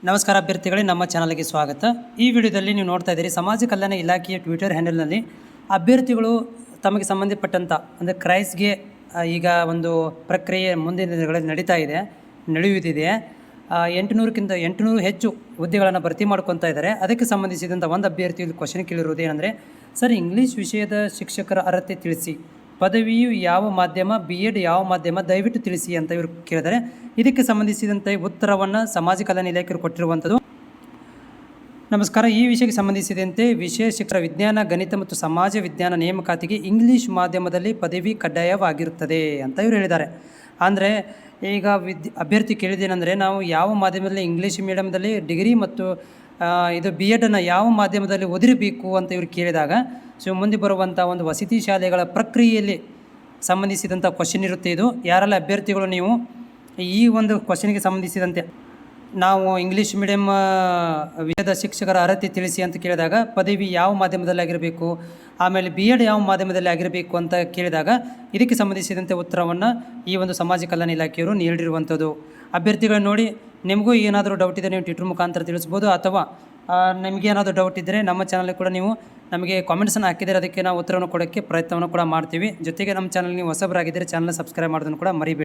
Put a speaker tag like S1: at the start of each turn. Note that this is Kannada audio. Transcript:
S1: ನಮಸ್ಕಾರ ಅಭ್ಯರ್ಥಿಗಳೇ, ನಮ್ಮ ಚಾನಲ್ಗೆ ಸ್ವಾಗತ. ಈ ವಿಡಿಯೋದಲ್ಲಿ ನೀವು ನೋಡ್ತಾ ಇದ್ದೀರಿ ಸಮಾಜ ಕಲ್ಯಾಣ ಇಲಾಖೆಯ ಟ್ವಿಟರ್ ಹ್ಯಾಂಡಲ್ನಲ್ಲಿ ಅಭ್ಯರ್ಥಿಗಳು ತಮಗೆ ಸಂಬಂಧಪಟ್ಟಂಥ ಅಂದರೆ ಕ್ರೈಸ್ಗೆ ಈಗ ಒಂದು ಪ್ರಕ್ರಿಯೆ ಮುಂದಿನ ದಿನಗಳಲ್ಲಿ ನಡೆಯುತ್ತಿದೆ. 800 ಹೆಚ್ಚು ಹುದ್ದೆಗಳನ್ನು ಭರ್ತಿ ಮಾಡ್ಕೊತಾ ಇದ್ದಾರೆ. ಅದಕ್ಕೆ ಸಂಬಂಧಿಸಿದಂಥ ಒಂದು ಅಭ್ಯರ್ಥಿ ಕ್ವಶನ್ ಕೇಳಿರೋದು ಏನಂದರೆ, ಸರ್ ಇಂಗ್ಲೀಷ್ ವಿಷಯದ ಶಿಕ್ಷಕರ ಅರ್ಹತೆ ತಿಳಿಸಿ, ಪದವಿಯು ಯಾವ ಮಾಧ್ಯಮ, B.Ed ಯಾವ ಮಾಧ್ಯಮ, ದಯವಿಟ್ಟು ತಿಳಿಸಿ ಅಂತ ಇವರು ಕೇಳಿದ್ದಾರೆ. ಇದಕ್ಕೆ ಸಂಬಂಧಿಸಿದಂತೆ ಉತ್ತರವನ್ನು ಸಮಾಜ ಕಲ್ಯಾಣ ಇಲಾಖೆಯವರು ಕೊಟ್ಟಿರುವಂಥದ್ದು. ನಮಸ್ಕಾರ. ಈ ವಿಷಯಕ್ಕೆ ಸಂಬಂಧಿಸಿದಂತೆ ವಿಷಯ ಶಿಕ್ಷಕರ ವಿಜ್ಞಾನ, ಗಣಿತ ಮತ್ತು ಸಮಾಜ ವಿಜ್ಞಾನ ನೇಮಕಾತಿಗೆ ಇಂಗ್ಲೀಷ್ ಮಾಧ್ಯಮದಲ್ಲಿ ಪದವಿ ಕಡ್ಡಾಯವಾಗಿರುತ್ತದೆ ಅಂತ ಇವರು ಹೇಳಿದ್ದಾರೆ. ಅಂದರೆ ಈಗ ಅಭ್ಯರ್ಥಿ ಕೇಳಿದೇನೆಂದರೆ, ನಾವು ಯಾವ ಮಾಧ್ಯಮದಲ್ಲಿ ಇಂಗ್ಲೀಷ್ ಮೀಡಿಯಮ್ದಲ್ಲಿ ಡಿಗ್ರಿ ಮತ್ತು ಇದು B.Ed ಯಾವ ಮಾಧ್ಯಮದಲ್ಲಿ ಓದಿರಬೇಕು ಅಂತ ಇವರು ಕೇಳಿದಾಗ, ಸೊ ಮುಂದೆ ಬರುವಂಥ ಒಂದು ವಸತಿ ಶಾಲೆಗಳ ಪ್ರಕ್ರಿಯೆಯಲ್ಲಿ ಸಂಬಂಧಿಸಿದಂಥ ಕ್ವಶನ್ ಇರುತ್ತೆ. ಇದು ಯಾರೆಲ್ಲ ಅಭ್ಯರ್ಥಿಗಳು ನೀವು ಈ ಒಂದು ಕ್ವಶನ್ಗೆ ಸಂಬಂಧಿಸಿದಂತೆ ನಾವು ಇಂಗ್ಲೀಷ್ ಮೀಡಿಯಮ್ ವಿಷಯದ ಶಿಕ್ಷಕರ ಅರ್ಹತೆ ತಿಳಿಸಿ ಅಂತ ಕೇಳಿದಾಗ ಪದವಿ ಯಾವ ಮಾಧ್ಯಮದಲ್ಲಿ ಆಗಿರಬೇಕು, ಆಮೇಲೆ B.Ed ಯಾವ ಮಾಧ್ಯಮದಲ್ಲಿ ಆಗಿರಬೇಕು ಅಂತ ಕೇಳಿದಾಗ ಇದಕ್ಕೆ ಸಂಬಂಧಿಸಿದಂತೆ ಉತ್ತರವನ್ನು ಈ ಒಂದು ಸಮಾಜ ಕಲ್ಯಾಣ ಇಲಾಖೆಯವರು ನೀಡಿರುವಂಥದ್ದು. ಅಭ್ಯರ್ಥಿಗಳು ನೋಡಿ, ನಿಮಗೂ ಏನಾದರೂ ಡೌಟ್ ಇದ್ದರೆ ನೀವು ಟ್ವಿಟರ್ ಮುಖಾಂತರ ತಿಳಿಸ್ಬೋದು, ಅಥವಾ ನಿಮಗೇನಾದರೂ ಡೌಟ್ ಇದ್ದರೆ ನಮ್ಮ ಚಾನಲ್ ಕೂಡ ನೀವು ನಮಗೆ ಕಾಮೆಂಟ್ಸನ್ನು ಹಾಕಿದರೆ ಅದಕ್ಕೆ ನಾವು ಉತ್ತರವನ್ನು ಕೊಡೋಕ್ಕೆ ಪ್ರಯತ್ನವನ್ನು ಕೂಡ ಮಾಡ್ತೀವಿ. ಜೊತೆಗೆ ನಮ್ಮ ಚಾನಲ್ ನೀವು ಹೊಸಬರಾಗಿದ್ದರೆ ಚಾನಲ್ ಸಬ್ಸ್ಕ್ರೈಬ್ ಮಾಡೋದನ್ನು ಕೂಡ ಮರಿಬೇಡಿ.